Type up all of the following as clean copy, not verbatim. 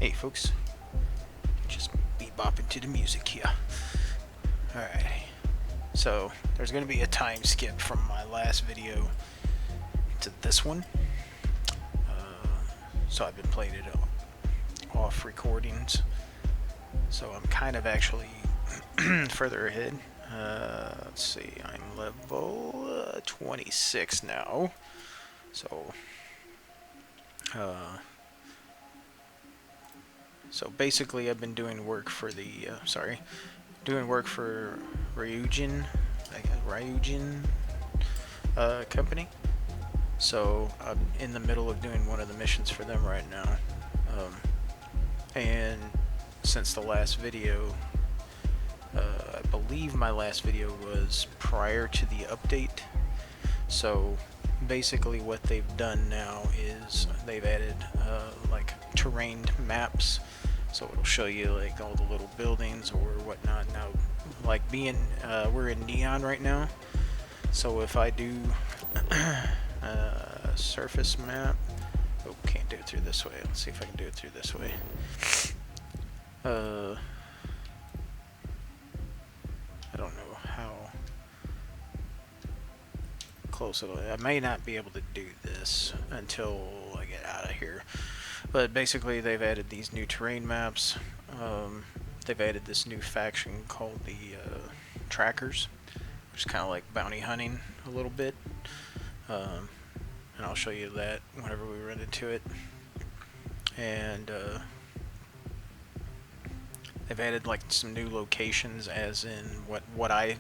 Hey folks, just bebopping to the music here. Alright, so there's going to be a time skip from my last video to this one. So I've been playing it off recordings. So I'm kind of actually further ahead. Let's see, I'm level 26 now. So, so basically I've been doing work for the, doing work for Ryujin, company. So I'm in the middle of doing one of the missions for them right now. And since the last video, I believe my last video was prior to the update. So basically what they've done now is they've added like terrained maps. So it'll show you like all the little buildings or whatnot. Now, like we're in Neon right now. So if I do surface map, oh, can't do it through this way. Let's see if I can do it through this way. I don't know how close it'll. I may not be able to do this until I get out of here. But basically, they've added these new terrain maps. They've added this new faction called the Trackers, which is kind of like bounty hunting a little bit. And I'll show you that whenever we run into it. And they've added like some new locations, as in what I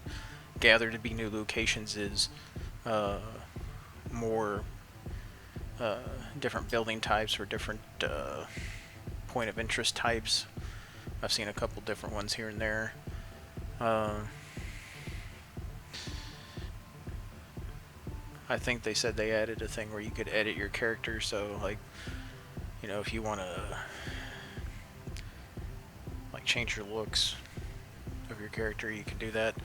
gather to be new locations is more different building types or different point of interest types. I've seen a couple different ones here and there. I think they said they added a thing where you could edit your character, so like, you know, if you want to like change your looks of your character, you can do that.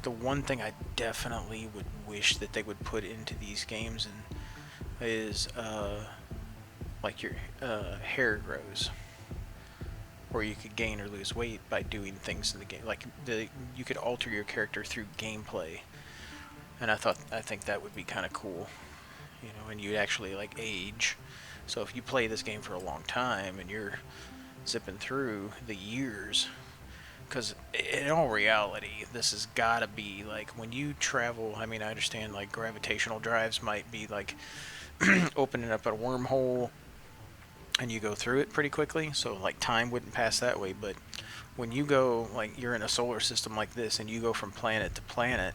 The one thing I definitely would wish that they would put into these games is like your hair grows, or you could gain or lose weight by doing things in the game. Like you could alter your character through gameplay, and I think that would be kind of cool, you know. And you'd actually like age. So if you play this game for a long time and you're zipping through the years, because in all reality, this has got to be like when you travel. I mean, I understand like gravitational drives might be like opening up a wormhole and you go through it pretty quickly, so like time wouldn't pass that way. But when you go, like, you're in a solar system like this and you go from planet to planet,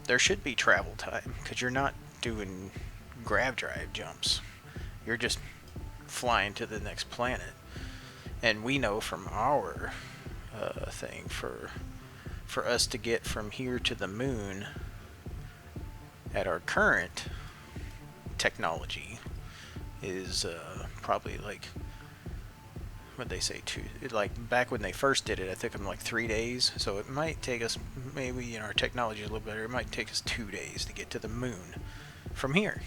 there should be travel time, because you're not doing grav drive jumps. You're just flying to the next planet. And we know from our thing, for us to get from here to the moon at our current technology is probably like, what they say, like back when they first did it, I think I'm like 3 days. So it might take us, maybe, you know, our technology is a little better, it might take us 2 days to get to the moon. From here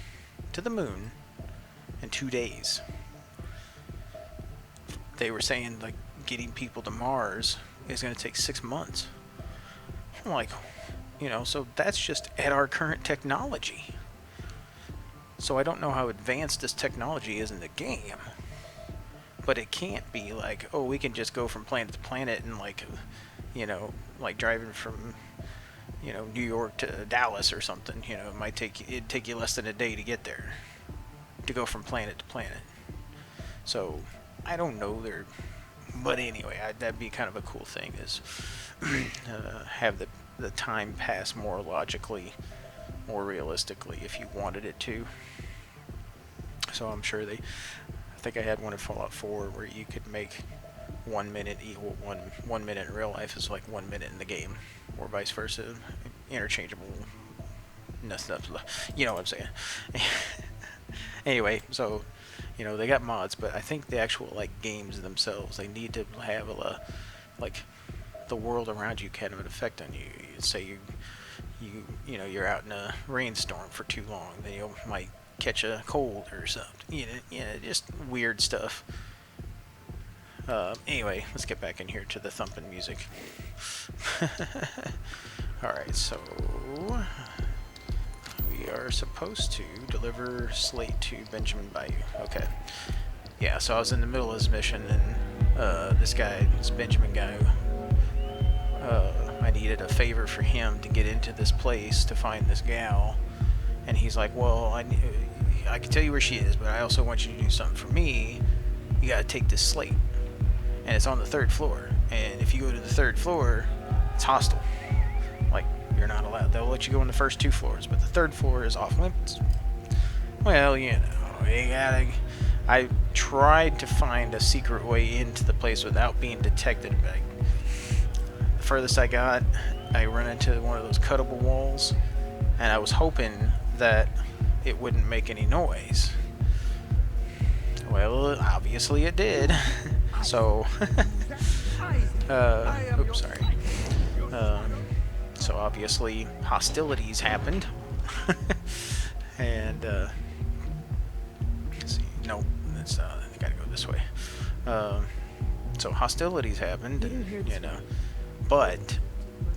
to the moon in 2 days. They were saying like getting people to Mars is going to take 6 months. I'm like, you know, so that's just at our current technology. So I don't know how advanced this technology is in the game, but it can't be like, oh, we can just go from planet to planet and, like, you know, like driving from, you know, New York to Dallas or something. You know, it'd take you less than a day to get there, to go from planet to planet. So I don't know there, but anyway, that'd be kind of a cool thing, is have the time pass more logically, more realistically, if you wanted it to. So I'm sure I think I had one in Fallout 4 where you could make 1 minute equal 1 minute in real life is like 1 minute in the game, or vice versa, interchangeable. You know what I'm saying? Anyway, so, you know, they got mods, but I think the actual like games themselves, they need to have like the world around you kind of an effect on you. Say you know, you're out in a rainstorm for too long, then you might catch a cold or something. Just weird stuff. Anyway, let's get back in here to the thumping music. Alright, so we are supposed to deliver slate to Benjamin Bayou. Okay. Yeah, so I was in the middle of this mission, and this Benjamin guy, I needed a favor for him to get into this place to find this gal. And he's like, well, I can tell you where she is, but I also want you to do something for me. You gotta take this slate. And it's on the 3rd floor. And if you go to the 3rd floor, it's hostile. Like, you're not allowed. They'll let you go in the first 2 floors, but the 3rd floor is off limits. Well, you gotta... I tried to find a secret way into the place without being detected. The furthest I got, I run into one of those cuttable walls, and I was hoping that it wouldn't make any noise. Well, obviously it did. So, oops, sorry. So obviously hostilities happened. And, let's see, nope, that's, I gotta go this way. So hostilities happened, and, but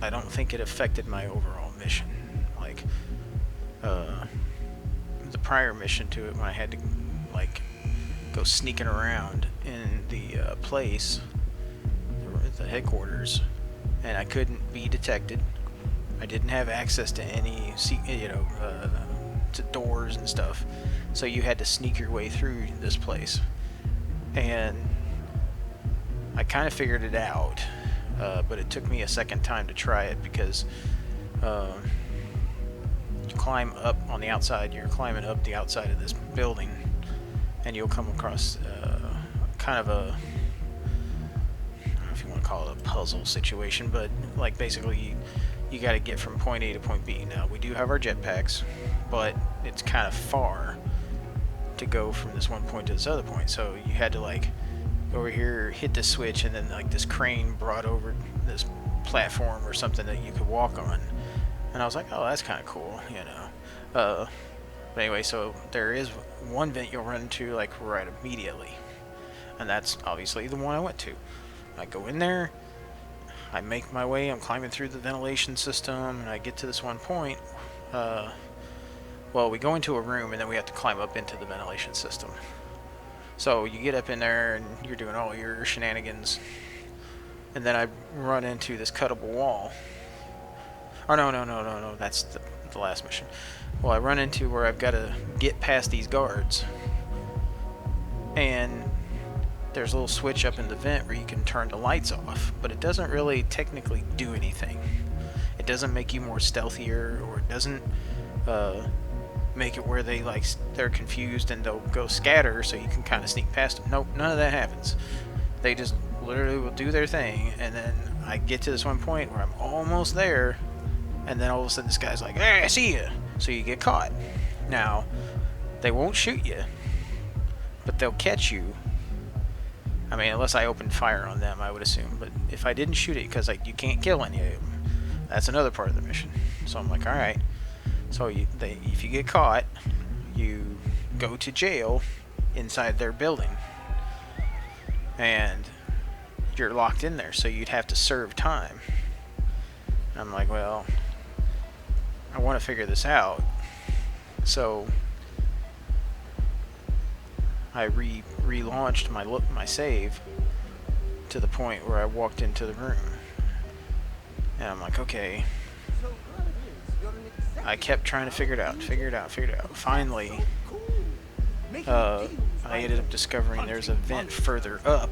I don't think it affected my overall mission. Like, the prior mission to it, when I had to, like, go sneaking around in the place, the headquarters, and I couldn't be detected. I didn't have access to any, to doors and stuff. So you had to sneak your way through this place. And I kind of figured it out, but it took me a second time to try it because you climb up on the outside, you're climbing up the outside of this building, and you'll come across kind of a, I don't know if you want to call it a puzzle situation, but like basically you got to get from point A to point B. Now, we do have our jetpacks, but it's kind of far to go from this one point to this other point, so you had to like go over here, hit the switch, and then like this crane brought over this platform or something that you could walk on. And I was like, oh, that's kind of cool, But anyway, so there is one vent you'll run into like right immediately, and that's obviously the one I went to. I go in there, I make my way, I'm climbing through the ventilation system, and I get to this one point. Well, we go into a room, and then we have to climb up into the ventilation system. So you get up in there, and you're doing all your shenanigans, and then I run into this cuttable wall. Oh, no, that's the last mission. Well, I run into where I've got to get past these guards, and there's a little switch up in the vent where you can turn the lights off, but it doesn't really technically do anything. It doesn't make you more stealthier, or it doesn't make it where they're confused and they'll go scatter so you can kind of sneak past them. Nope, none of that happens. They just literally will do their thing, and then I get to this one point where I'm almost there, and then all of a sudden this guy's like, hey, I see you! So you get caught. Now, they won't shoot you, but they'll catch you. I mean, unless I opened fire on them, I would assume. But if I didn't shoot it, because you can't kill any of them, that's another part of the mission. So I'm like, alright. So if you get caught, you go to jail inside their building. And you're locked in there, so you'd have to serve time. And I'm like, well, I want to figure this out. So I relaunched my save to the point where I walked into the room, and I'm like, okay. I kept trying to figure it out. Finally, I ended up discovering there's a vent further up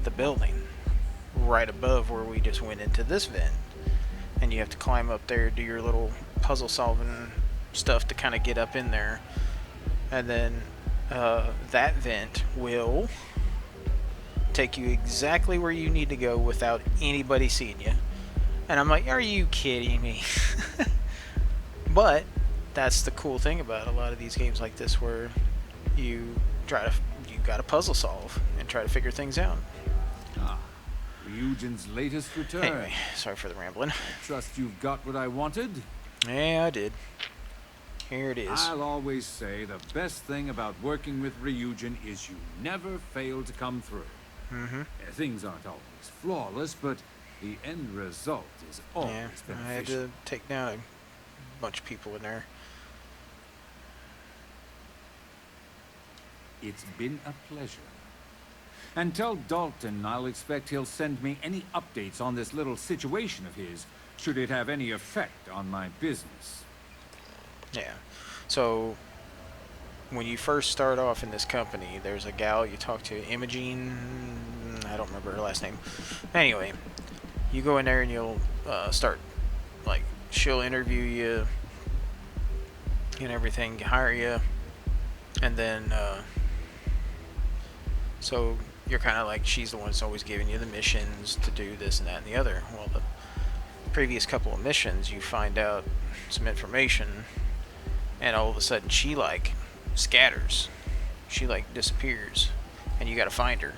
the building, right above where we just went into this vent, and you have to climb up there, do your little puzzle solving stuff to kind of get up in there, and then that vent will take you exactly where you need to go without anybody seeing you. And I'm like, are you kidding me? But that's the cool thing about a lot of these games like this, where you got to puzzle solve and try to figure things out. Ryujin's latest return. Anyway, sorry for the rambling. Trust you've got what I wanted? Yeah, I did. Here it is. I'll always say the best thing about working with Ryujin is you never fail to come through. Mm-hmm. Things aren't always flawless, but the end result is always Yeah, I had beneficial. to take down a bunch of people in there. It's been a pleasure. And tell Dalton I'll expect he'll send me any updates on this little situation of his, should it have any effect on my business. Yeah. So when you first start off in this company, there's a gal you talk to, Imogene. I don't remember her last name. Anyway, you go in there and you'll start, like, she'll interview you and everything, hire you, and then so you're kind of like, she's the one that's always giving you the missions to do this and that and the other. Well, the previous couple of missions, you find out some information, and all of a sudden she, like, scatters. She, like, disappears, and you gotta find her.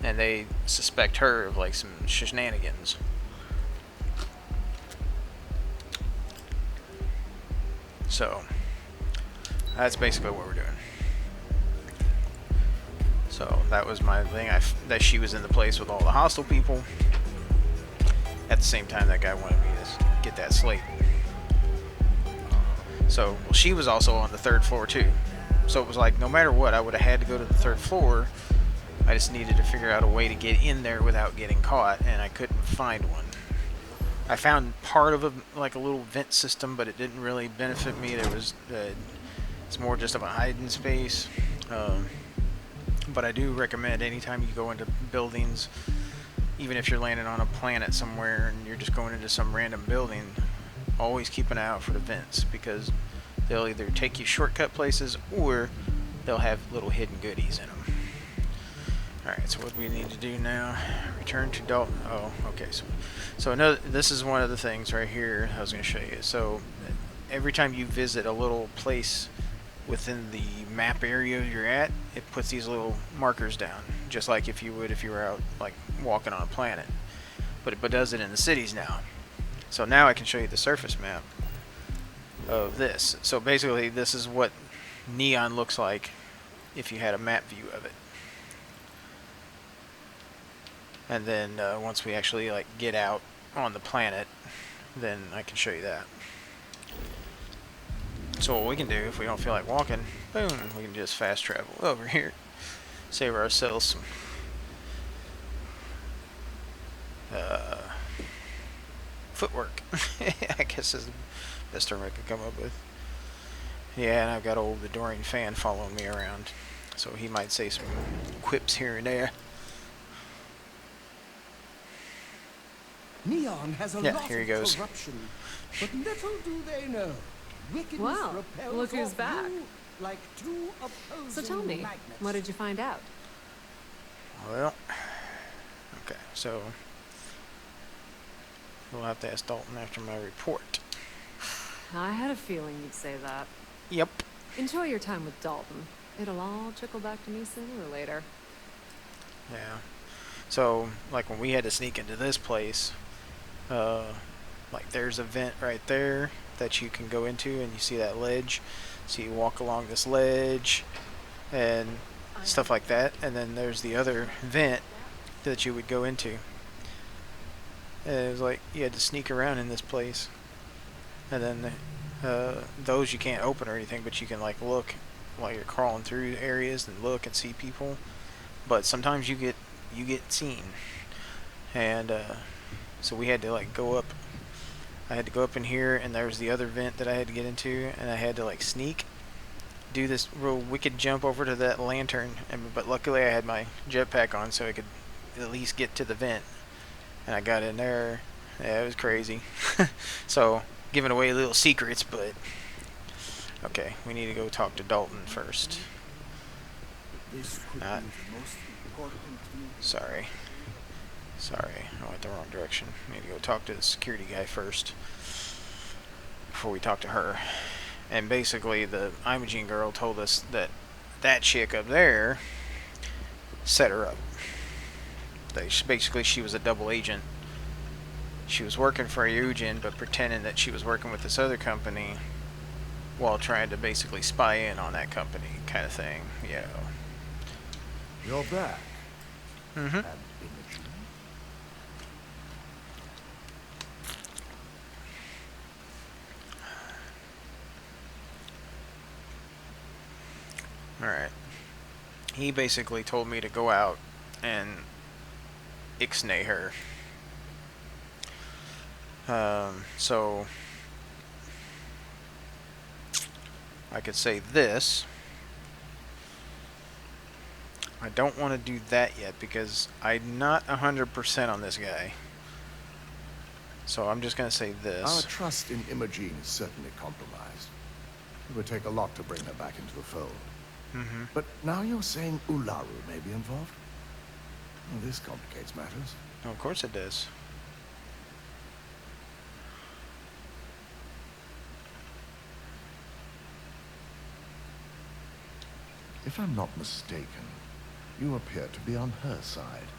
And they suspect her of, like, some shenanigans. So that's basically what we're doing. So that was my thing. That she was in the place with all the hostile people. At the same time, that guy wanted me to get that slate. So, well, she was also on the 3rd floor too. So it was like, no matter what, I would have had to go to the 3rd floor. I just needed to figure out a way to get in there without getting caught, and I couldn't find one. I found part of a little vent system, but it didn't really benefit me. It's more just of a hiding space. But I do recommend, anytime you go into buildings, even if you're landing on a planet somewhere and you're just going into some random building, always keep an eye out for the vents, because they'll either take you shortcut places or they'll have little hidden goodies in them. Alright, so what we need to do now, return to Dalton. Oh, okay. So another, this is one of the things right here I was going to show you. So every time you visit a little place within the map area you're at, it puts these little markers down, just like if you were out, like, walking on a planet. But it does it in the cities now. So now I can show you the surface map of this. So basically, this is what Neon looks like if you had a map view of it. And then once we actually, like, get out on the planet, then I can show you that. So what we can do, if we don't feel like walking, boom, we can just fast travel over here, save ourselves some footwork. I guess is the best term I could come up with. Yeah, and I've got old adoring fan following me around, so he might say some quips here and there. Neon has a lot here he of goes. corruption, but little do they know. Wickedness Wow, repels look who's off back. you like two opposing So tell me, magnets. what did you find out? Well, okay, so we'll have to ask Dalton after my report. I had a feeling you'd say that. Yep. Enjoy your time with Dalton. It'll all trickle back to me sooner or later. Yeah. So, like, when we had to sneak into this place, like, there's a vent right there that you can go into, and you see that ledge. So you walk along this ledge and stuff like that, and then there's the other vent that you would go into. And it was like you had to sneak around in this place, and then those you can't open or anything, but you can, like, look while you're crawling through areas and look and see people. But sometimes you get seen, and so we had to, like, go up. I had to go up in here, and there was the other vent that I had to get into, and I had to, like, sneak, do this real wicked jump over to that lantern, but luckily I had my jetpack on, so I could at least get to the vent, and I got in there. Yeah, it was crazy. So, giving away little secrets, but okay, we need to go talk to Dalton first. This could Not- be the most important thing. Sorry, I went the wrong direction. I need to go talk to the security guy first before we talk to her. And basically, the Imogene girl told us that that chick up there set her up. Basically, she was a double agent. She was working for Ryujin, but pretending that she was working with this other company while trying to basically spy in on that company, kind of thing. Yeah. You're back. Mm-hmm. And Imogen? All right. He basically told me to go out and ixnay her. So I could say this. I don't want to do that yet because I'm not 100% on this guy. So I'm just going to say Our this. trust in Imogen is certainly compromised. It would take a lot to bring her back into the fold. Mm-hmm. But now you're saying Ularu may be involved? Well, this complicates matters. Of course it does. If I'm not mistaken, you appear to be on her side.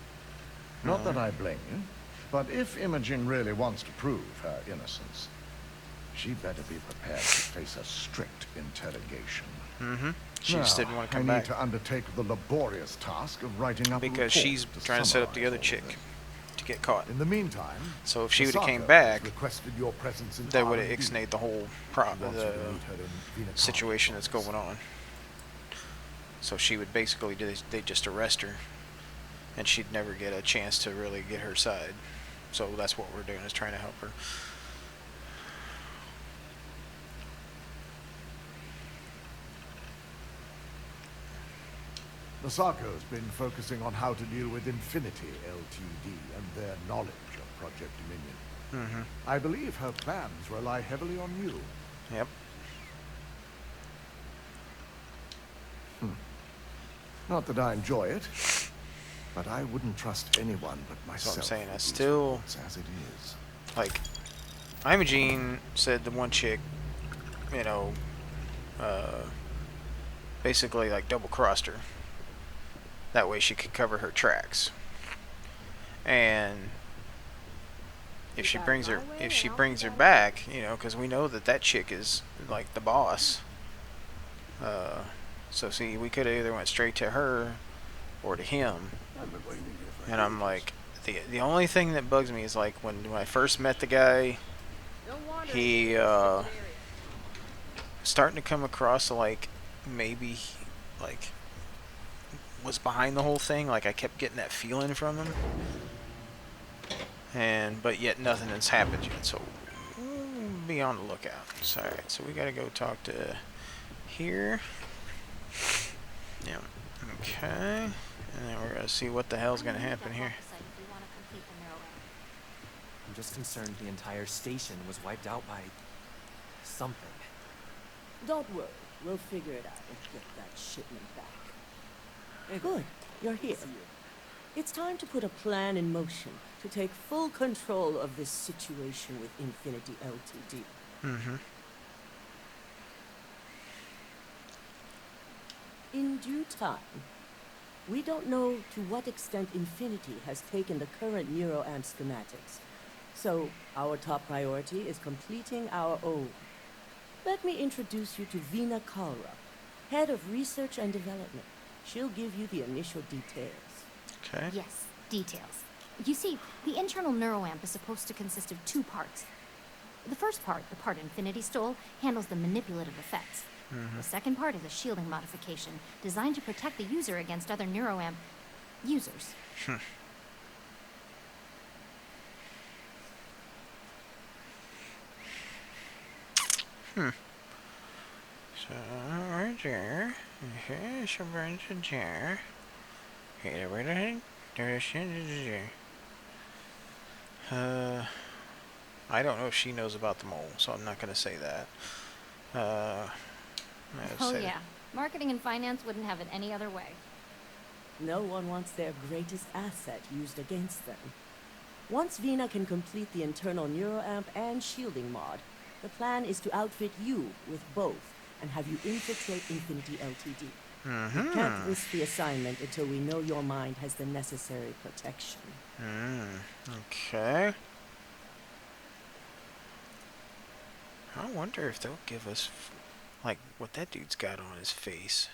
Not that I blame you, but if Imogen really wants to prove her innocence, she better be prepared to face a strict interrogation. Mm-hmm. She Now, just didn't want to come I need back to undertake the laborious task of writing up a because report she's to trying to set up the summarize other all chick of this. to get caught. In the meantime, So if she would have came Misako back, has requested your presence in they would have R&D. ixnayed the whole She wants you to the meet her in Vina situation that's Carl's going on. So she would basically they just arrest her, and she'd never get a chance to really get her side. So that's what we're doing, is trying to help her. Masako's been focusing on how to deal with Infinity Ltd. and their knowledge of Project Dominion. Mm-hmm. I believe her plans rely heavily on you. Yep. Not that I enjoy it, but I wouldn't trust anyone but myself. That's what I'm saying. I with these still, reports as it is. like, Imogene said the one chick, you know, basically like double-crossed her. That way she could cover her tracks. And if she brings her back, you know, because we know that chick is like the boss. So see, we could have either went straight to her or to him. And I'm like, the only thing that bugs me is like when I first met the guy, he starting to come across like maybe like was behind the whole thing. Like I kept getting that feeling from him, but yet nothing has happened yet. So be on the lookout. So, alright, so we gotta go talk to here. Yeah. Okay. And then we're gonna see what the hell's gonna happen here. I'm just concerned the entire station was wiped out by something. Don't worry, we'll figure it out and get that shipment back. Good, you're here. It's time to put a plan in motion to take full control of this situation with Infinity Ltd. Mm-hmm. In due time. We don't know to what extent Infinity has taken the current neuroamp schematics, so our top priority is completing our own. Let me introduce you to Vina Kalra, Head of Research and Development. She'll give you the initial details. Okay. Yes, details. You see, the internal neuroamp is supposed to consist of two parts. The first part, the part Infinity stole, handles the manipulative effects. The second part is a shielding modification designed to protect the user against other neuroamp users. So right there. Here's a bunch of jar. Here, where the heck? I don't know if she knows about the mole, so I'm not gonna say that. Oh yeah, marketing and finance wouldn't have it any other way. No one wants their greatest asset used against them. Once Vina can complete the internal neuroamp and shielding mod, the plan is to outfit you with both and have you infiltrate Infinity Ltd. We can't risk the assignment until we know your mind has the necessary protection. Okay. I wonder if they'll give us like what that dude's got on his face.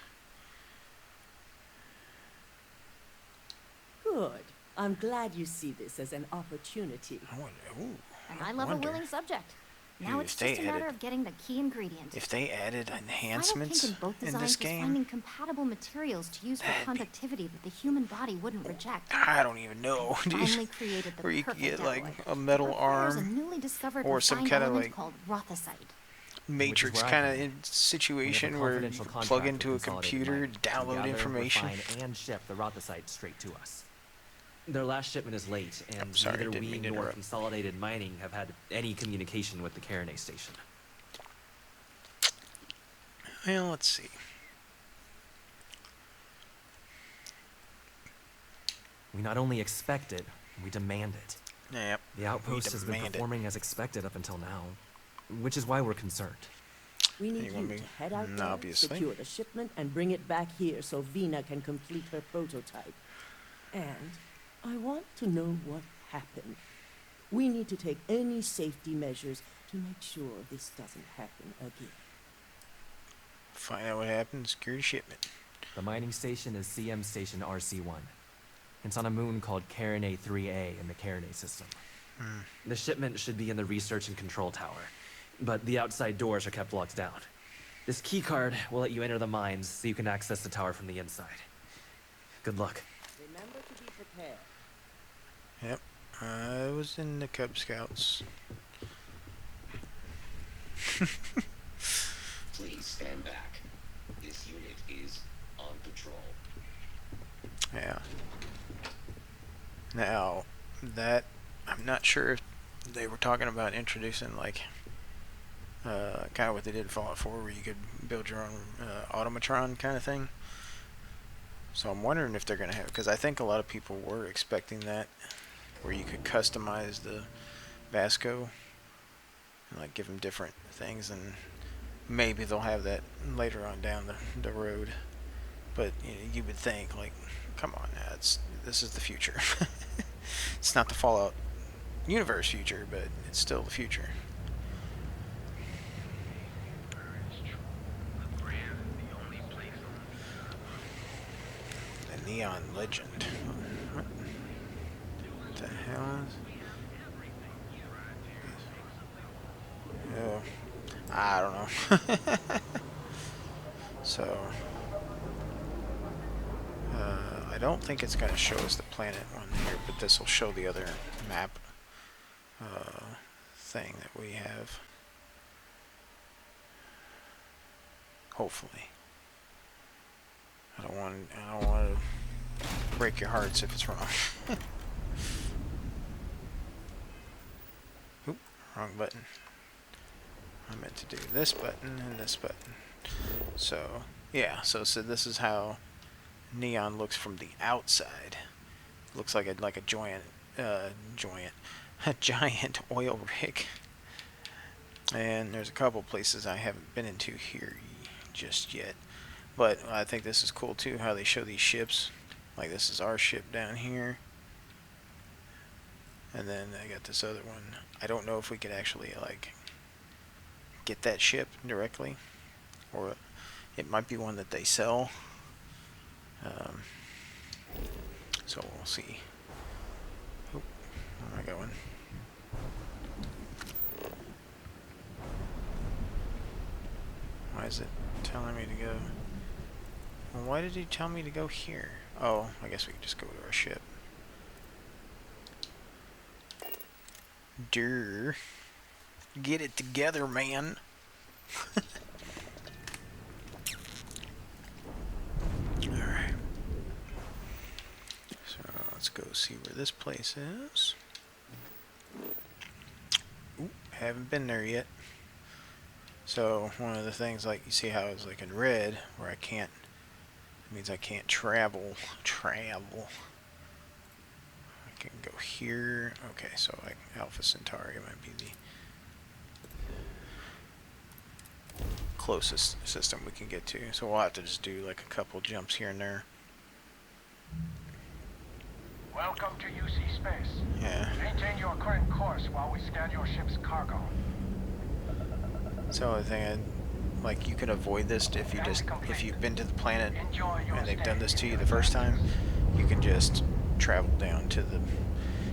Good. I'm glad you see this as an opportunity. I wonder, ooh, And I love a willing subject. Now it's just a matter of getting the key ingredient. If they added Final enhancements kink in both in designs this is game, finding compatible materials to use for that'd be- conductivity that the human body wouldn't reject. I don't even know. Finally created the Where you could perfect get like alloy. a metal It requires a arm newly discovered or some refined kind of element like called rothosite. Matrix where I kind come of in. situation We have where you confidential can contract plug with into a Consolidated computer, Mining to download gather, information. refine, and ship the rothosite straight to us. Their last shipment is late, and I'm sorry, neither didn't we mean to nor interrupt. Consolidated Mining have had any communication with the Carinae station. Well, let's see. We not only expect it, we demand it. Yep. The outpost has been demand it. performing as expected up until now, which is why we're concerned. We need You want you me- to head out there, obviously. secure the shipment, and bring it back here so Vina can complete her prototype. And I want to know what happened. We need to take any safety measures to make sure this doesn't happen again. Find out what happened. Secure the shipment. The mining station is CM Station RC-1. It's on a moon called Carinae 3A in the Carinae system. The shipment should be in the research and control tower, but the outside doors are kept locked down. This key card will let you enter the mines so you can access the tower from the inside. Good luck. Remember to be prepared. Yep. I was in the Cub Scouts. Please stand back. This unit is on patrol. Yeah. Now, that I'm not sure if they were talking about introducing like kind of what they did in Fallout 4, where you could build your own automatron kind of thing. So I'm wondering if they're gonna have, because I think a lot of people were expecting that, where you could customize the Vasco and like give them different things, and maybe they'll have that later on down the road. But you would think, like, come on now, this is the future. It's not the Fallout universe future, but it's still the future. The Neon Legend. What the hell is... Oh, I don't know. So, I don't think it's going to show us the planet one here, but this will show the other map thing that we have. Hopefully. I don't want to break your hearts if it's wrong. Oop, wrong button. I meant to do this button and this button. So, yeah, so this is how Neon looks from the outside. Looks like a giant oil rig. And there's a couple places I haven't been into here just yet. But I think this is cool too, how they show these ships. Like this is our ship down here. And then I got this other one. I don't know if we could actually like get that ship directly, or it might be one that they sell. So we'll see. Oop, where am I going? Why is it telling me to go? Well, why did he tell me to go here? Oh, I guess we could just go to our ship. Durr. Get it together, man. Alright. So let's go see where this place is. Ooh, haven't been there yet. So one of the things, like you see how it's like in red, where I can't, it means I can't travel. I can go here. Okay, so like Alpha Centauri might be the closest system we can get to. So we'll have to just do like a couple jumps here and there. Welcome to UC Space. Yeah. Maintain your current course while we scan your ship's cargo. So the thing like you can avoid this if you've been to the planet Enjoy your and they've stay. done this to you the first time. You can just travel down to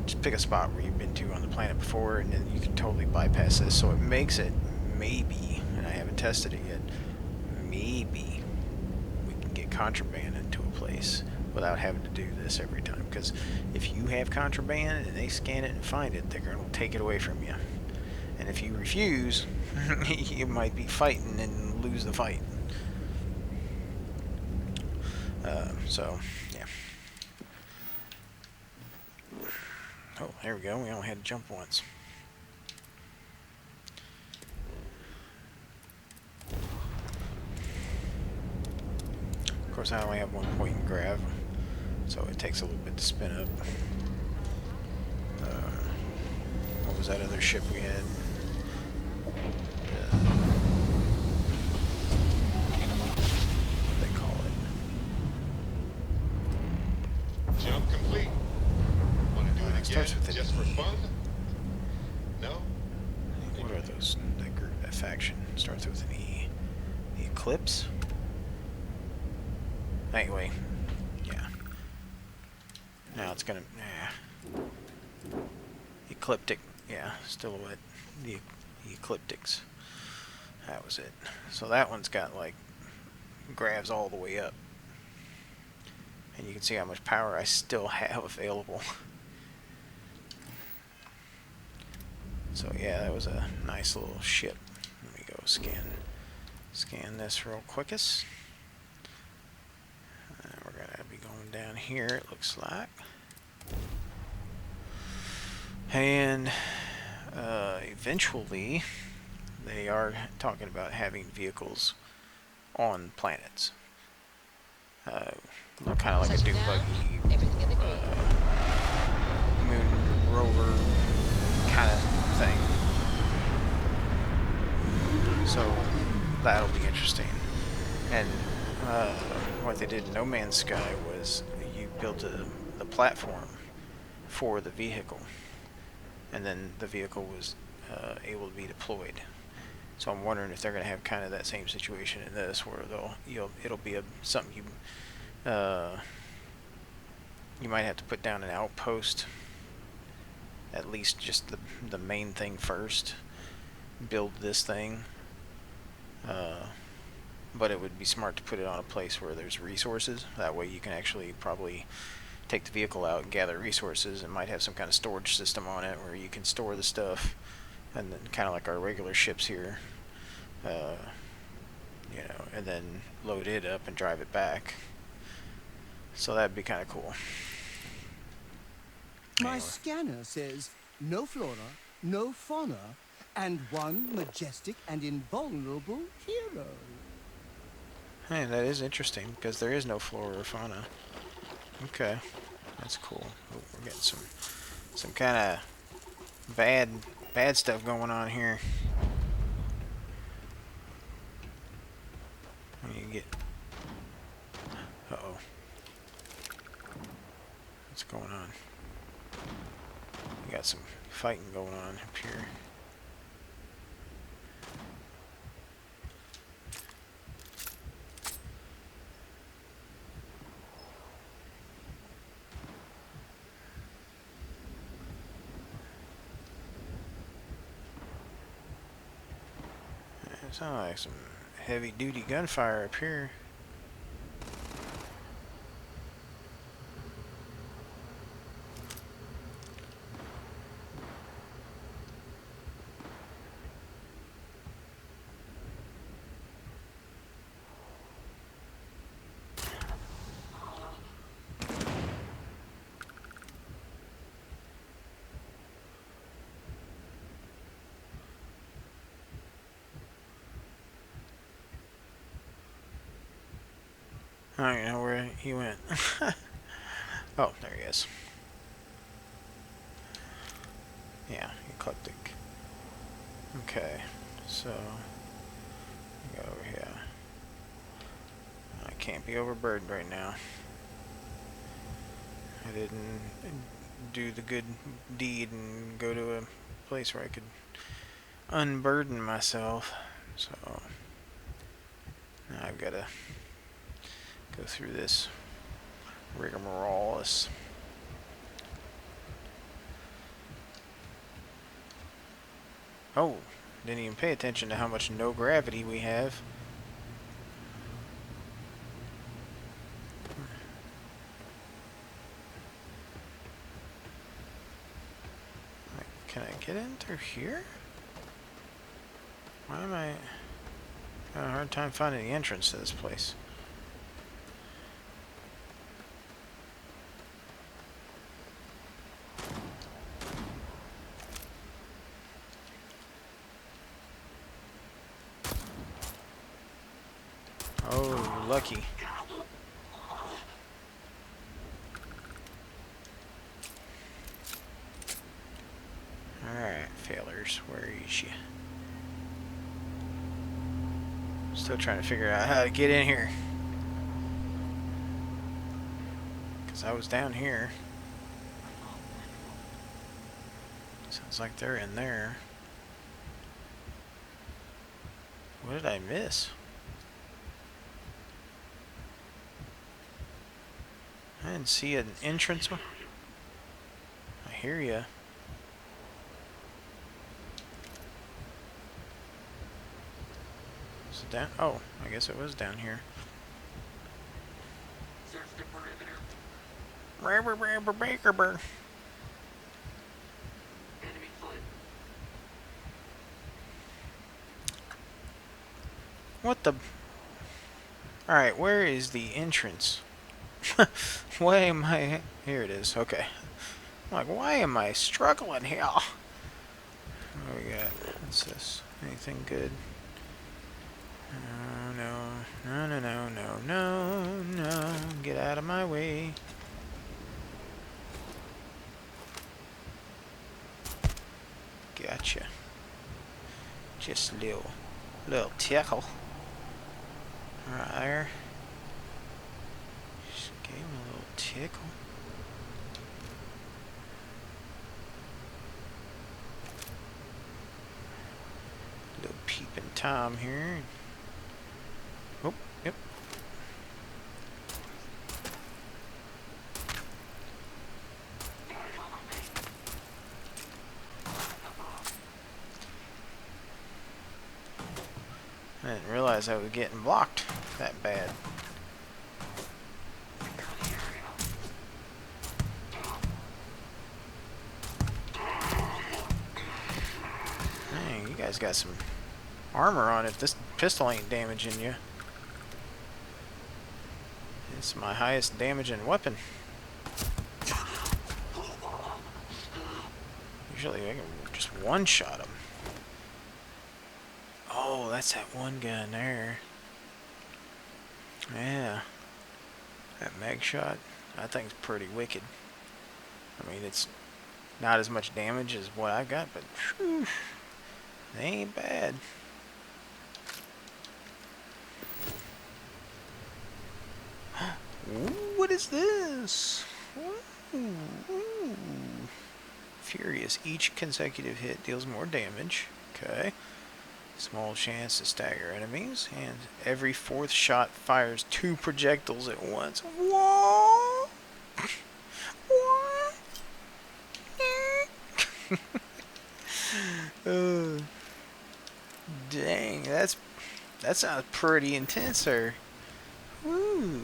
just pick a spot where you've been to on the planet before, and then you can totally bypass this. So it makes it maybe, and I haven't tested it yet, maybe we can get contraband into a place without having to do this every time. Because if you have contraband and they scan it and find it, they're going to take it away from you. And if you refuse, you might be fighting and lose the fight. So, yeah. Oh, there we go. We only had to jump once. Of course, I only have one point in grav, so it takes a little bit to spin up. What was that other ship we had? What do they call it? Jump complete. Want to do it Starts again with an just for E. fun? No? What are those? That group, that faction starts with an E. The Eclipse? Anyway, yeah. Now it's gonna. Ecliptic. Yeah, silhouette. The Ecliptics. That was it. So that one's got like grabs all the way up. And you can see how much power I still have available. So yeah, that was a nice little ship. Let me go scan this real quickest. We're gonna be going down here, it looks like. And eventually they are talking about having vehicles on planets. Kind of like a dune buggy, moon rover kind of thing. So that'll be interesting. And what they did in No Man's Sky was you built the platform for the vehicle, and then the vehicle was able to be deployed. So I'm wondering if they're going to have kind of that same situation in this, where it'll be something you might have to put down an outpost, at least just the main thing first, build this thing, but it would be smart to put it on a place where there's resources. That way you can actually probably take the vehicle out and gather resources, and might have some kind of storage system on it where you can store the stuff, and then kind of like our regular ships here, you know, and then load it up and drive it back. So that'd be kind of cool. My Anyway. scanner says no flora, no fauna, and one majestic and invulnerable hero. Hey, that is interesting, because there is no flora or fauna. Okay, that's cool. Oh, we're getting some kind of bad stuff going on here. You get. Uh-oh. What's going on? We got some fighting going on up here. It sounds like some heavy-duty gunfire up here. I don't know where he went. Oh, there he is. Yeah, eclectic. Okay, so go over here. I can't be overburdened right now. I didn't do the good deed and go to a place where I could unburden myself. So Now I've got to go through this rigmarole. Oh, didn't even pay attention to how much no gravity we have. Can I get in through here? Why am I having a hard time finding the entrance to this place? Oh, lucky. Alright, failures. Where is you? Still trying to figure out how to get in here. Because I was down here. Sounds like they're in there. What did I miss? I didn't see an entrance. I hear ya. Is it down? Oh, I guess it was down here. Search the perimeter. Baker. Enemy foot. What the? Alright, where is the entrance? Why am I... Here it is, okay. I'm like, why am I struggling here? What do we got? What's this? Anything good? No. Get out of my way. Gotcha. Just a little tickle. Right there. Just gave him a little tickle. Little peeping Tom here. Oh, yep. I didn't realize I was getting blocked that bad. Dang, you guys got some armor on if this pistol ain't damaging you. It's my highest damaging weapon. Usually I can just one-shot them. Oh, that's that one gun there. Yeah. That mag shot, I think it's pretty wicked. I mean, it's not as much damage as what I got, but whew, they ain't bad. Ooh, what is this? Ooh. Furious. Each consecutive hit deals more damage. Okay. Small chance to stagger enemies, and every fourth shot fires 2 projectiles at once. Whoa! What? Dang, that sounds pretty intense, sir. Ooh,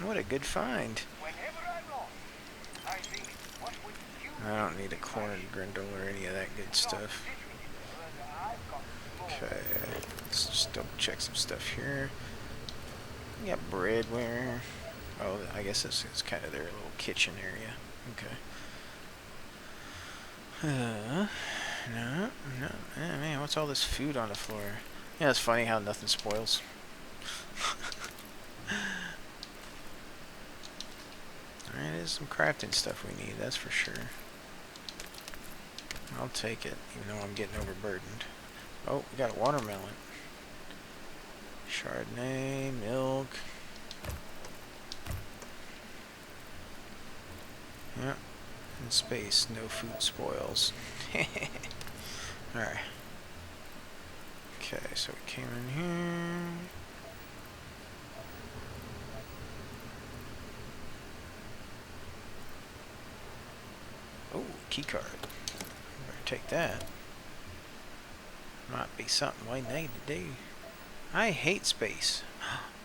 what a good find. I don't need a cornered grindle or any of that good stuff. Okay, let's just double check some stuff here. We got breadware. Oh, I guess this is kind of their little kitchen area. Okay. No. Man, what's all this food on the floor? Yeah, it's funny how nothing spoils. Alright, there's some crafting stuff we need, that's for sure. I'll take it, even though I'm getting overburdened. Oh, we got a watermelon. Chardonnay, milk. Yeah. In space, no food spoils. Alright. Okay, so we came in here. key card. Better take that. Might be something we need to do. I hate space.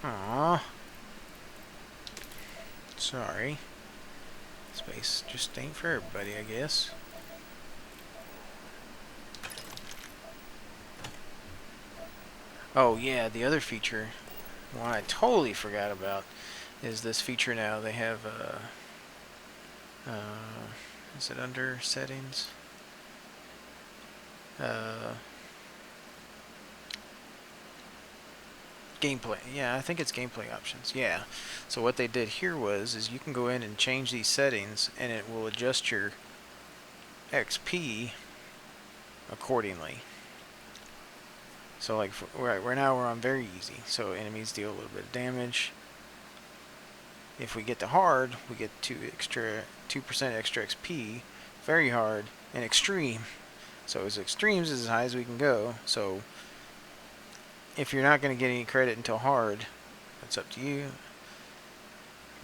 Aww. Sorry. Space just ain't for everybody, I guess. Oh yeah, the other feature, one I totally forgot about, is this feature now. They have, is it under settings? Gameplay. Yeah, I think it's gameplay options. Yeah. So what they did here is you can go in and change these settings, and it will adjust your XP accordingly. So like right now we're on very easy. So enemies deal a little bit of damage. If we get to hard, we get 2% extra XP. Very hard and extreme. So as extremes is as high as we can go. So if you're not going to get any credit until hard, that's up to you.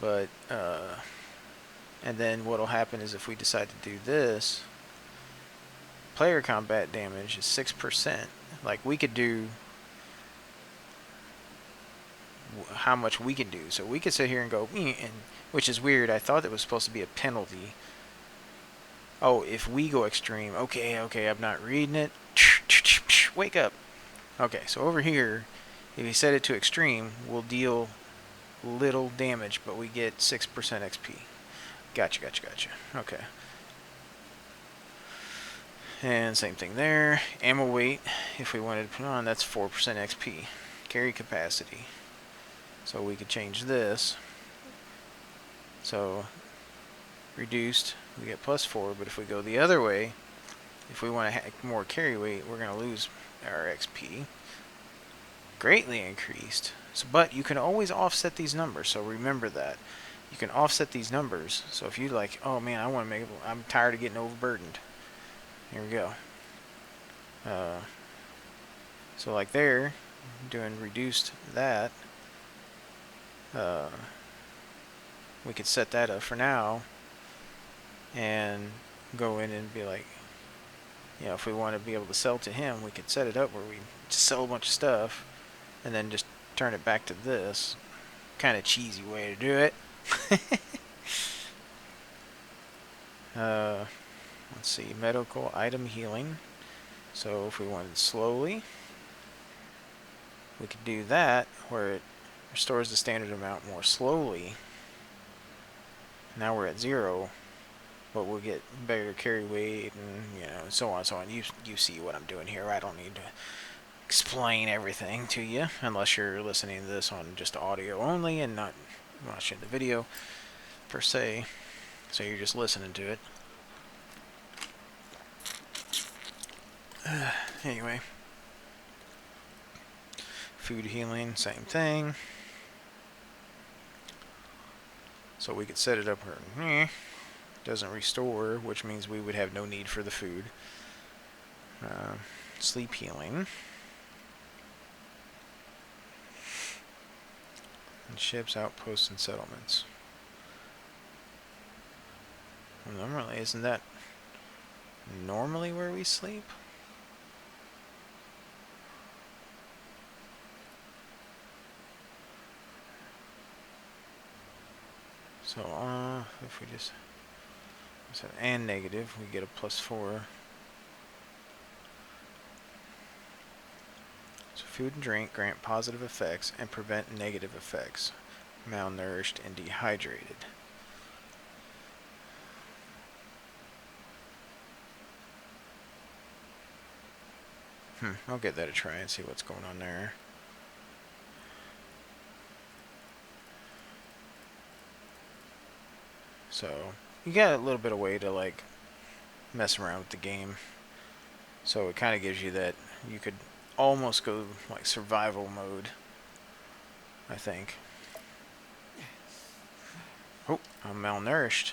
But and then what'll happen is if we decide to do this, player combat damage is 6%. Like we could do how much we can do. So we could sit here and go, and which is weird. I thought it was supposed to be a penalty. Oh, if we go extreme, okay, I'm not reading it. Wake up. Okay, so over here, if you set it to extreme, we'll deal little damage, but we get 6% XP. Gotcha. Okay. And same thing there. Ammo weight, if we wanted to put on, that's 4% XP. Carry capacity. So we could change this. So reduced, we get +4, but if we go the other way, if we want to have more carry weight, we're going to lose our XP. Greatly increased. So, but you can always offset these numbers, so remember that. You can offset these numbers. So if you like, oh man, I'm tired of getting overburdened. Here we go. So like there, doing reduced that. We could set that up for now and go in and be like, you know, if we want to be able to sell to him, we could set it up where we just sell a bunch of stuff and then just turn it back to this. Kind of cheesy way to do it. Let's see, medical item healing. So if we wanted slowly, we could do that where it restores the standard amount more slowly. Now we're at 0, but we'll get better carry weight and, you know, so on and so on. You see what I'm doing here. I don't need to explain everything to you unless you're listening to this on just audio only and not watching the video per se. So you're just listening to it. Anyway. Food healing, same thing. So we could set it up where doesn't restore, which means we would have no need for the food. Sleep healing. And ships, outposts, and settlements. Well, normally, isn't that normally where we sleep? So, if we just set and negative, we get a +4. So food and drink grant positive effects and prevent negative effects. Malnourished and dehydrated. I'll give that a try and see what's going on there. So you got a little bit of way to like mess around with the game. So it kind of gives you that you could almost go like survival mode, I think. Oh, I'm malnourished.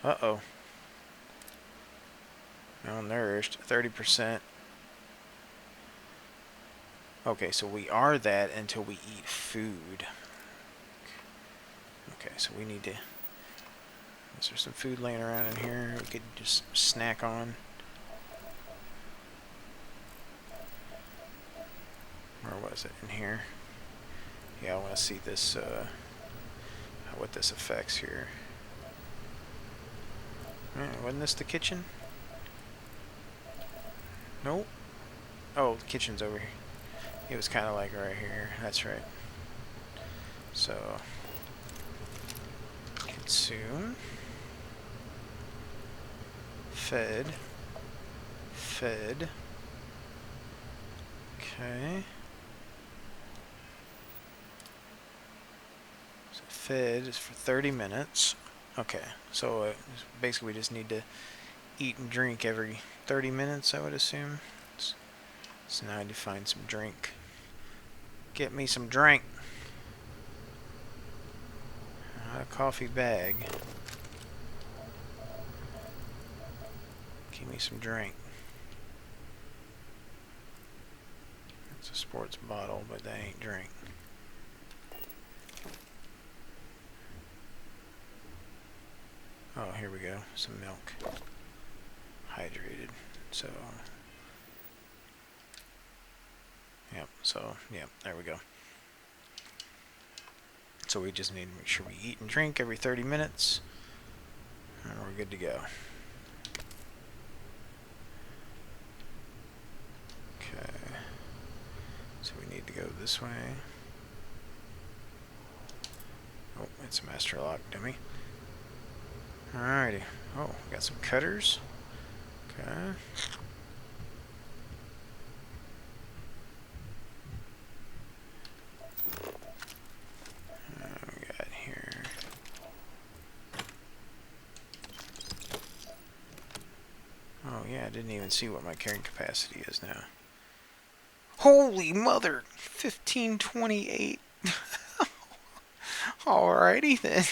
Uh-oh. Malnourished, 30%. Okay, so we are that until we eat food. Okay, so we need to Is there some food laying around in here we could just snack on? Or was it in here? Yeah, I want to see this, what this affects here. Wasn't this the kitchen? Nope. Oh, the kitchen's over here. It was kind of like right here. That's right. So, consume. Fed. Fed. Okay. So fed is for 30 minutes. Okay. So basically we just need to eat and drink every 30 minutes, I would assume. So now I need to find some drink. Get me some drink. Not a coffee bag. Give me some drink. It's a sports bottle, but that ain't drink. Oh, here we go. Some milk. Hydrated. So, yep. So, yep. There we go. So we just need to make sure we eat and drink every 30 minutes. And we're good to go. Okay. So we need to go this way. Oh, it's a master lock, dummy. Alrighty. Oh, we got some cutters. Okay. We got here. Oh yeah, I didn't even see what my carrying capacity is now. Holy mother! 1528. Alrighty then.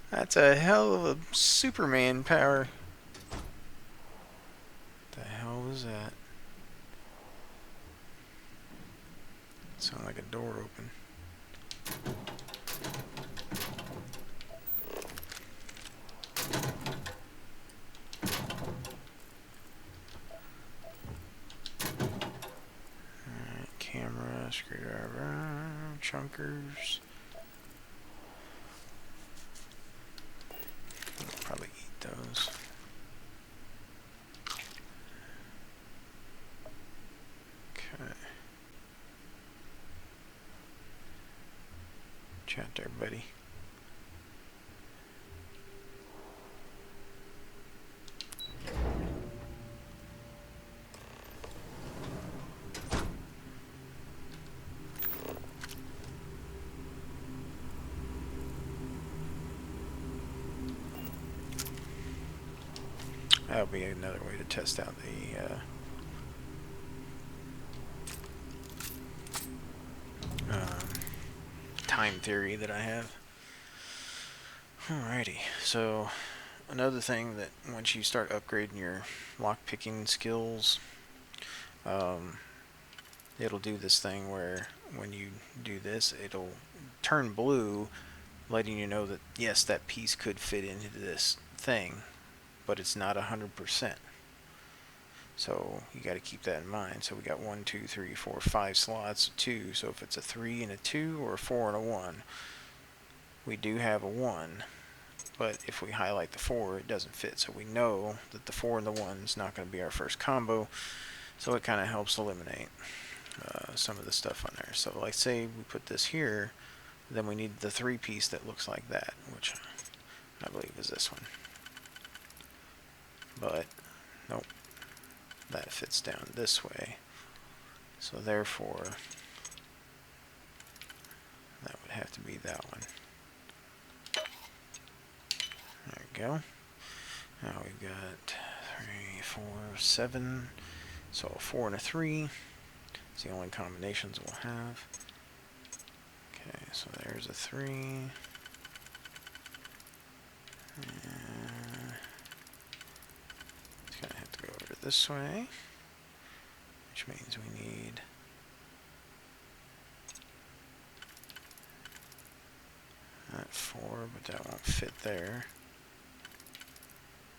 That's a hell of a Superman power. What the hell was that? Sound like a door open. Alright, camera, screwdriver, chunkers. I'll probably eat those. Okay. Chat there, buddy. That'll be another way to test out the time theory that I have. Alrighty, so another thing that once you start upgrading your lockpicking skills, it'll do this thing where when you do this, it'll turn blue, letting you know that yes, that piece could fit into this thing, but it's not 100%. So you got to keep that in mind. So we got 1, 2, 3, 4, 5 slots, 2. So if it's a 3 and a 2 or a 4 and a 1, we do have a 1. But if we highlight the 4, it doesn't fit. So we know that the 4 and the 1 is not going to be our first combo. So it kind of helps eliminate some of the stuff on there. So like say we put this here, then we need the 3 piece that looks like that, which I believe is this one. But nope, that fits down this way. So therefore, that would have to be that one. There we go. Now we've got 3, 4, 7. So a 4 and a 3. It's the only combinations we'll have. Okay, so there's a 3. It's gonna have to go over this way, which means we need that 4, but that won't fit there.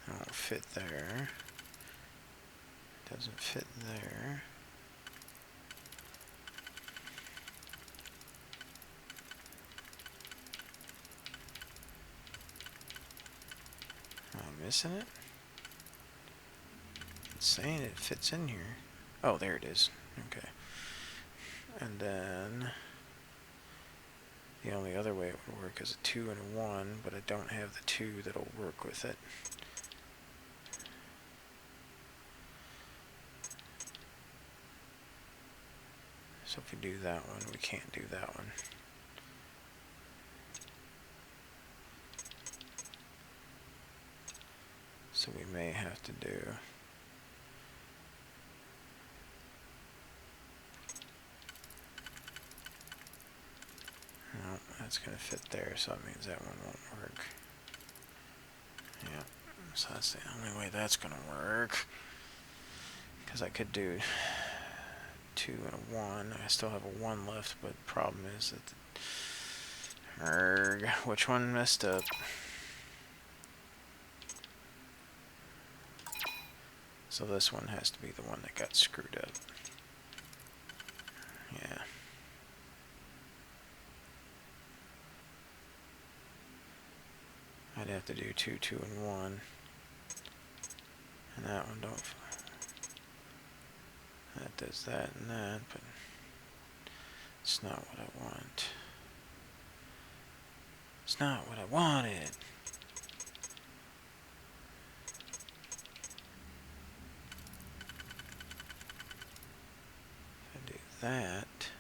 That won't fit there. Doesn't fit there. Am I missing it? It's saying it fits in here. Oh, there it is. Okay. And then the only other way it would work is a 2 and a 1, but I don't have the 2 that'll work with it. So if we do that one, we can't do that one. So we may have to do no, that's going to fit there, so that means that one won't work. Yeah, so that's the only way that's going to work. Because I could do 2 and a 1. I still have a 1 left, but the problem is that which one messed up? So this one has to be the one that got screwed up. Yeah. I'd have to do 2, 2, and 1. And that one don't. That does that and that, but it's not what I want. It's not what I wanted. If I do that.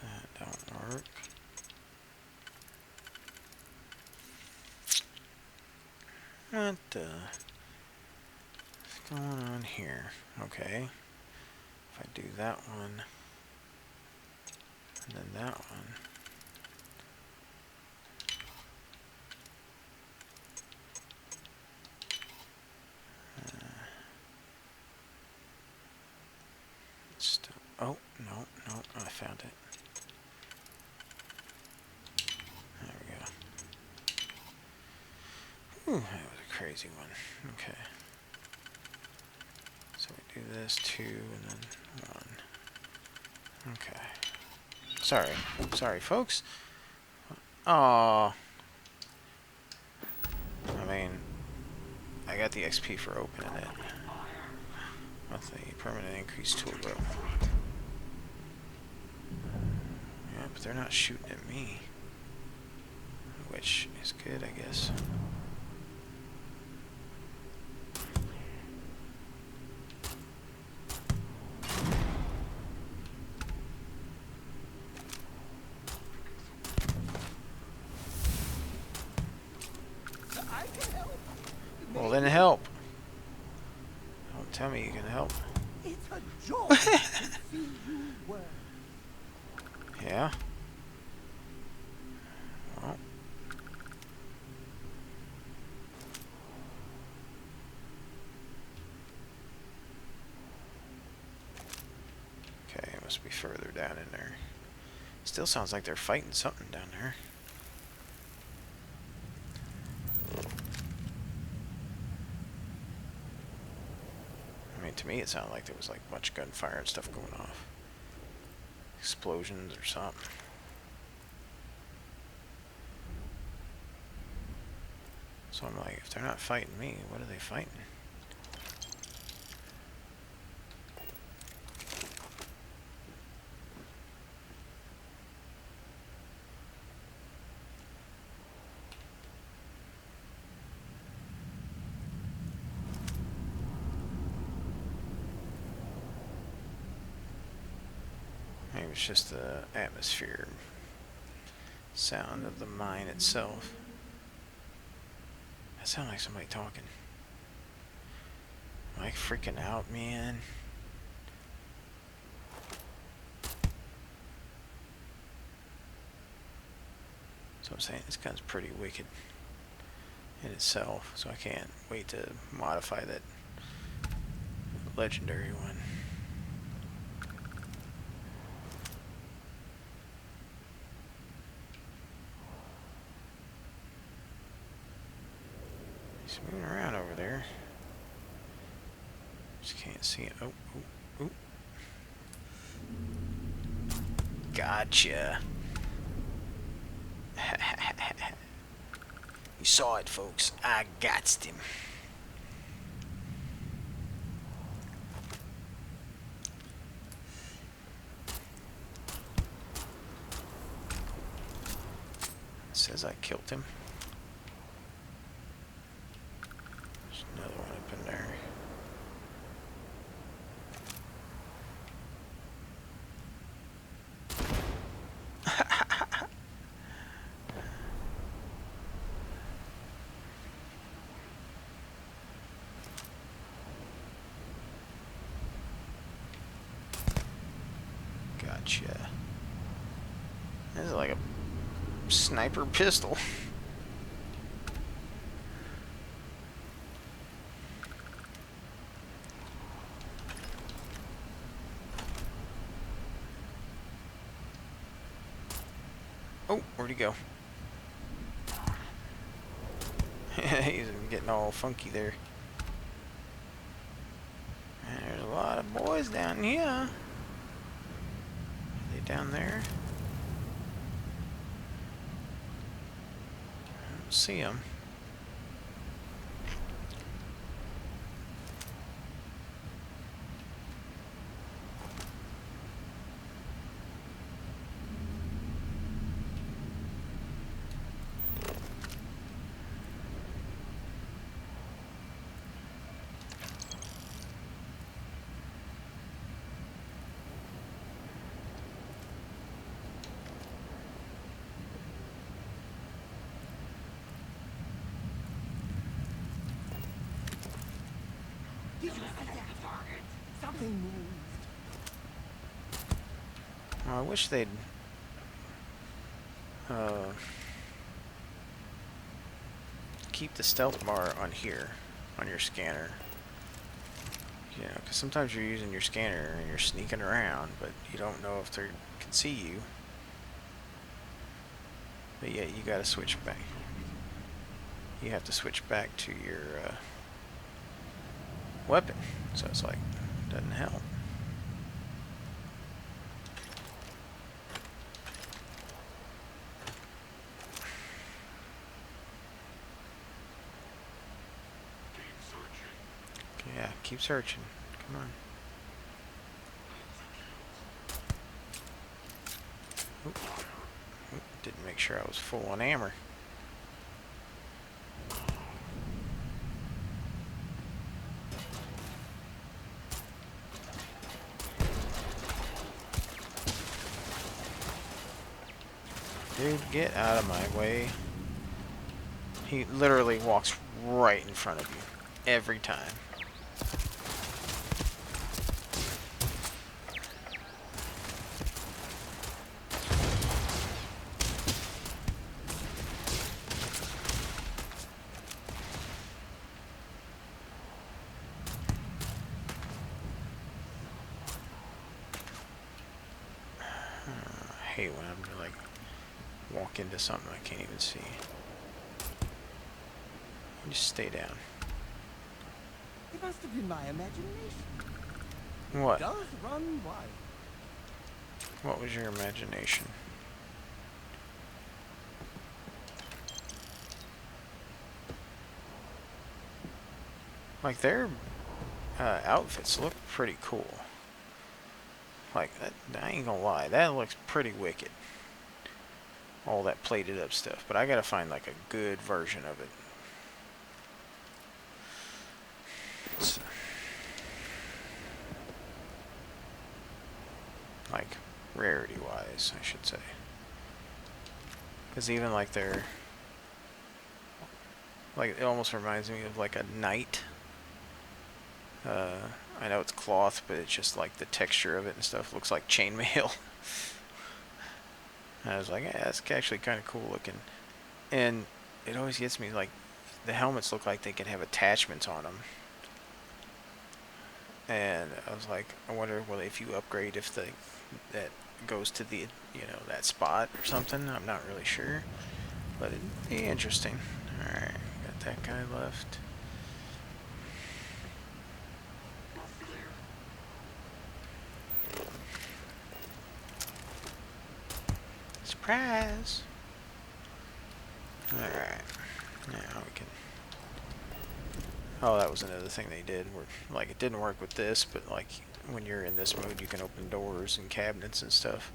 That don't work. What the? What's going on here? Okay. If I do that one, and then that one. Oh, no, I found it. There we go. Ooh, that was a crazy one. Okay. So we do this 2 and then 1. Okay. Sorry, folks. Oh. I mean, I got the XP for opening it. With the permanent increase tool though. Yeah, but they're not shooting at me. Which is good, I guess. Well, then help. Don't tell me you can help. It's a joy to see you work. Yeah? Well. Okay, it must be further down in there. Still sounds like they're fighting something down there. I mean, to me it sounded like there was like much gunfire and stuff going off. Explosions or something. So I'm like, if they're not fighting me, what are they fighting? Maybe it's just the atmosphere sound of the mine itself. That sounds like somebody talking. Am I freaking out, man? So I'm saying this gun's pretty wicked. in itself, so I can't wait to modify that legendary one. He's moving around over there. Just can't see it. Oh, oh, oh. Gotcha. You saw it, folks. I gotched him. It says I killed him. There's another one up in there. Gotcha. This is like a sniper pistol. Oh, where'd he go? He's getting all funky there. And there's a lot of boys down here. Are they down there? I don't see them. Did you see that? Something moved. Well, I wish they'd keep the stealth bar on here, on your scanner. You know, because sometimes you're using your scanner and you're sneaking around, but you don't know if they can see you. But yeah, you gotta switch back. You have to switch back to your weapon, so it's like, doesn't help. Yeah, keep searching. Come on. Oop. Oop, didn't make sure I was full on ammo. Dude, get out of my way. He literally walks right in front of you every time. I hate when I'm like walk into something I can't even see. Just stay down. It must have been my imagination. What? It does run wild. What was your imagination? Like their outfits look pretty cool. Like that, I ain't gonna lie, that looks pretty wicked. All that plated up stuff, but I gotta find like a good version of it. Like rarity wise, I should say. Because even like their, like it almost reminds me of like a knight. I know it's cloth, but it's just like the texture of it and stuff looks like chainmail. And I was like, yeah, that's actually kind of cool looking. And it always gets me like, the helmets look like they could have attachments on them. And I was like, I wonder, well, if you upgrade, if that goes to the, that spot or something. I'm not really sure, but it'd be interesting. All right, got that guy left. Surprise! All right, now we can. Oh, that was another thing they did. Like, it didn't work with this, but like when you're in this mode, you can open doors and cabinets and stuff.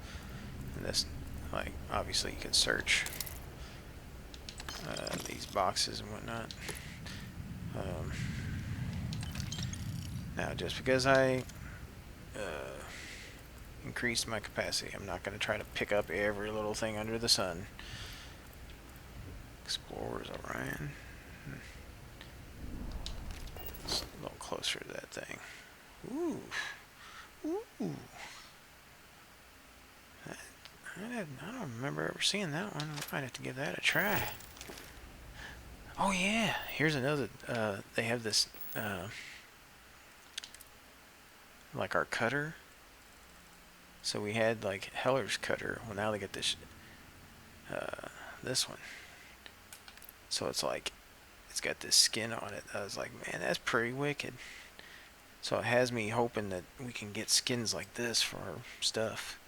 And this, like, obviously you can search these boxes and whatnot. Now, just because I increased my capacity, I'm not going to try to pick up every little thing under the sun. Explorers Orion. It's a little closer to that thing. Ooh. Ooh. I don't remember ever seeing that one. I might have to give that a try. Oh yeah, here's another. They have this, like our cutter. So we had like Heller's cutter. Well, now they get this, this one. So it's like, it's got this skin on it. I was like, man, that's pretty wicked. So it has me hoping that we can get skins like this for our stuff.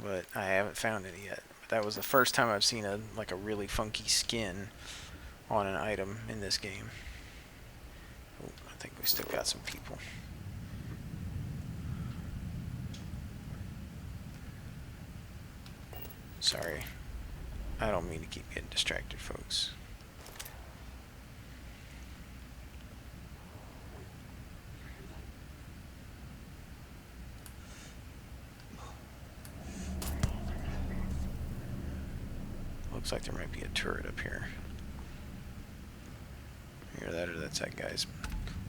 But I haven't found any yet. But that was the first time I've seen a really funky skin on an item in this game. Oh, I think we still got some people. Sorry. I don't mean to keep getting distracted, folks. Looks like there might be a turret up here. Either that or that's that guy's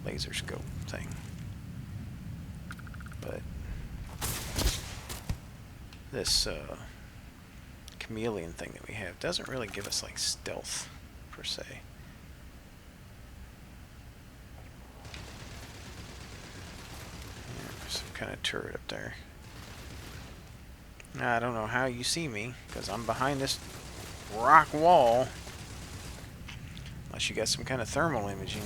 laser scope thing. But this chameleon thing that we have doesn't really give us like stealth per se. Yeah, there's some kind of turret up there. Now, I don't know how you see me because I'm behind this rock wall, unless you got some kind of thermal imaging.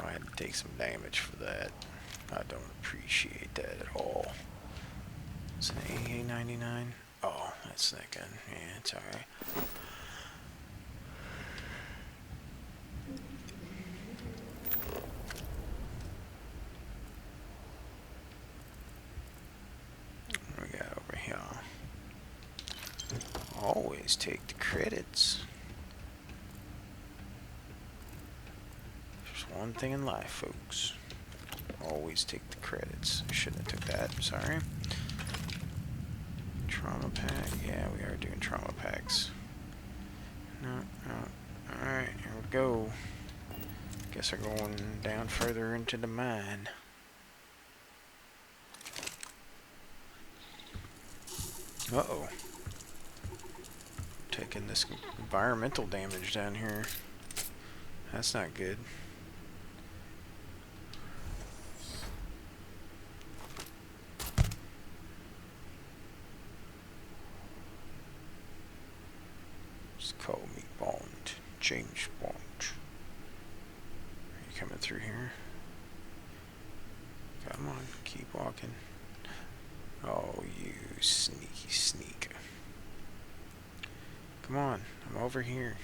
I had to take some damage for that. I don't appreciate that at all. It's an AA-99. Oh, that's that gun. Yeah, it's alright. What we got over here? Always take the credits. There's one thing in life, folks. Always take the credits. I shouldn't have took that. Sorry. Trauma pack. Yeah, we are doing trauma packs. No. Alright, here we go. Guess we're going down further into the mine. Uh-oh. Taking this environmental damage down here. That's not good. Call me Bond, James Bond. Are you coming through here? Come on, keep walking. Oh, you sneaky sneak. Come on, I'm over here.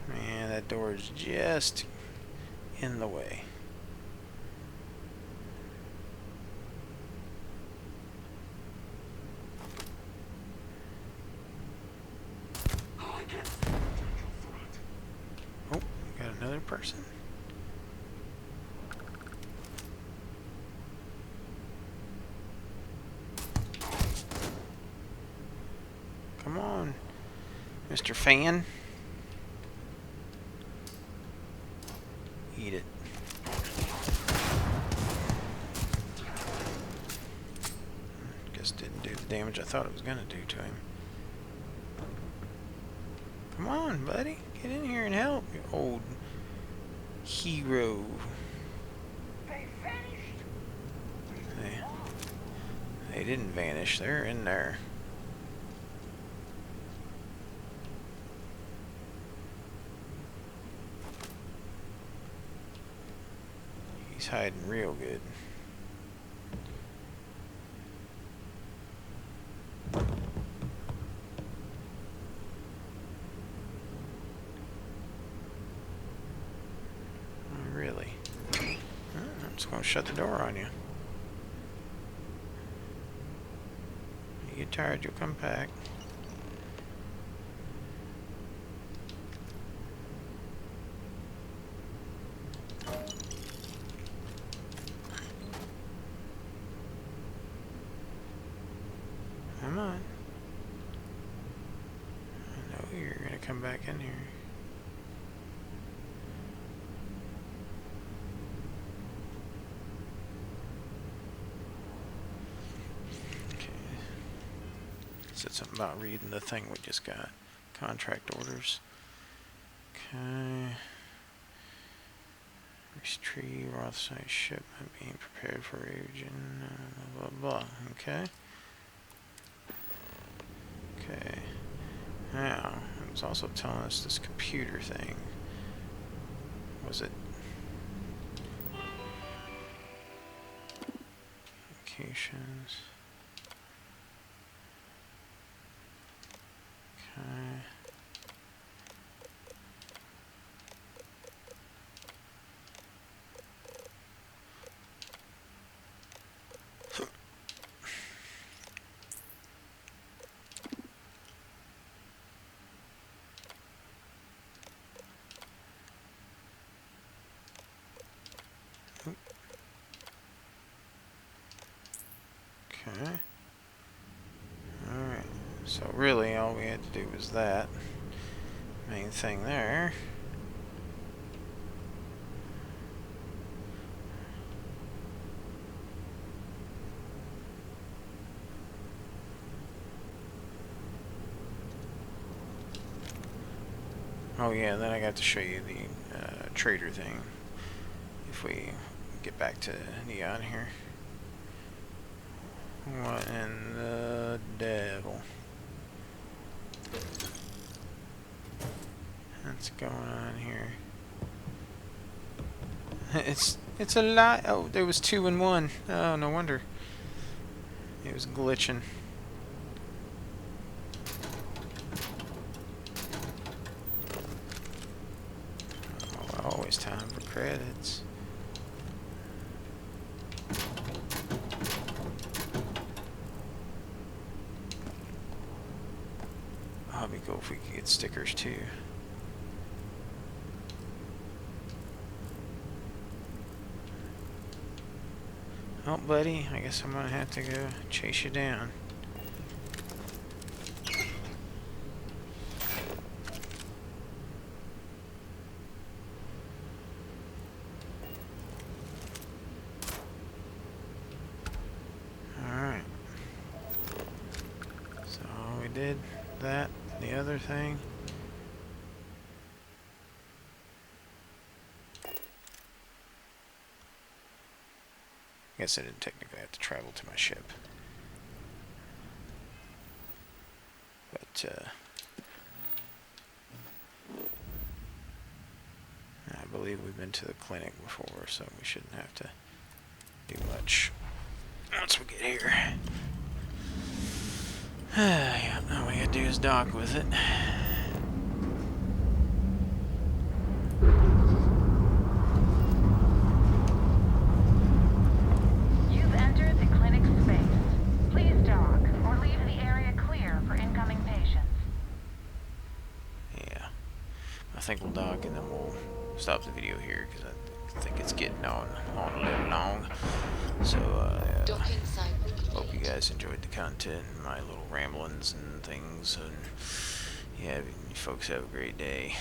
Man, that door is just in the way. Oh, got another person. Mr. Fan. Eat it. Guess didn't do the damage I thought it was gonna do to him. Come on, buddy. Get in here and help, you old hero. They didn't vanish. They're in there. He's hiding real good. Really? I'm just gonna shut the door on you. You get tired, you'll come back. Come on. I know you're gonna come back in here. Said something about reading the thing we just got. Contract orders. Okay. Retrieve authorized shipment being prepared for Ryujin. Blah, blah, blah. Okay. Okay. Now, it was also telling us this computer thing. Was it? Locations. Okay. Alright. So really all we had to do was that. Main thing there. Oh yeah, then I got to show you the trader thing. If we get back to Neon here. What in the devil? What's going on here? It's a lot. Oh, there was 2 in 1. Oh, no wonder. It was glitching. Oh, always time for credits. Oh, it'd be cool if we could get stickers too. Oh, buddy, I guess I'm gonna have to go chase you down. Alright. So we did that, the other thing. I guess I didn't technically have to travel to my ship. But, I believe we've been to the clinic before, so we shouldn't have to do much once we get here. Yeah, all we gotta do is dock with it. You've entered the clinic space. Please dock or leave the area clear for incoming patients. Yeah, I think we'll dock and then we'll stop the video here because I think it's getting on a little long. So, hope you guys enjoyed the content, my little ramblings and things, and Yeah, you folks have a great day.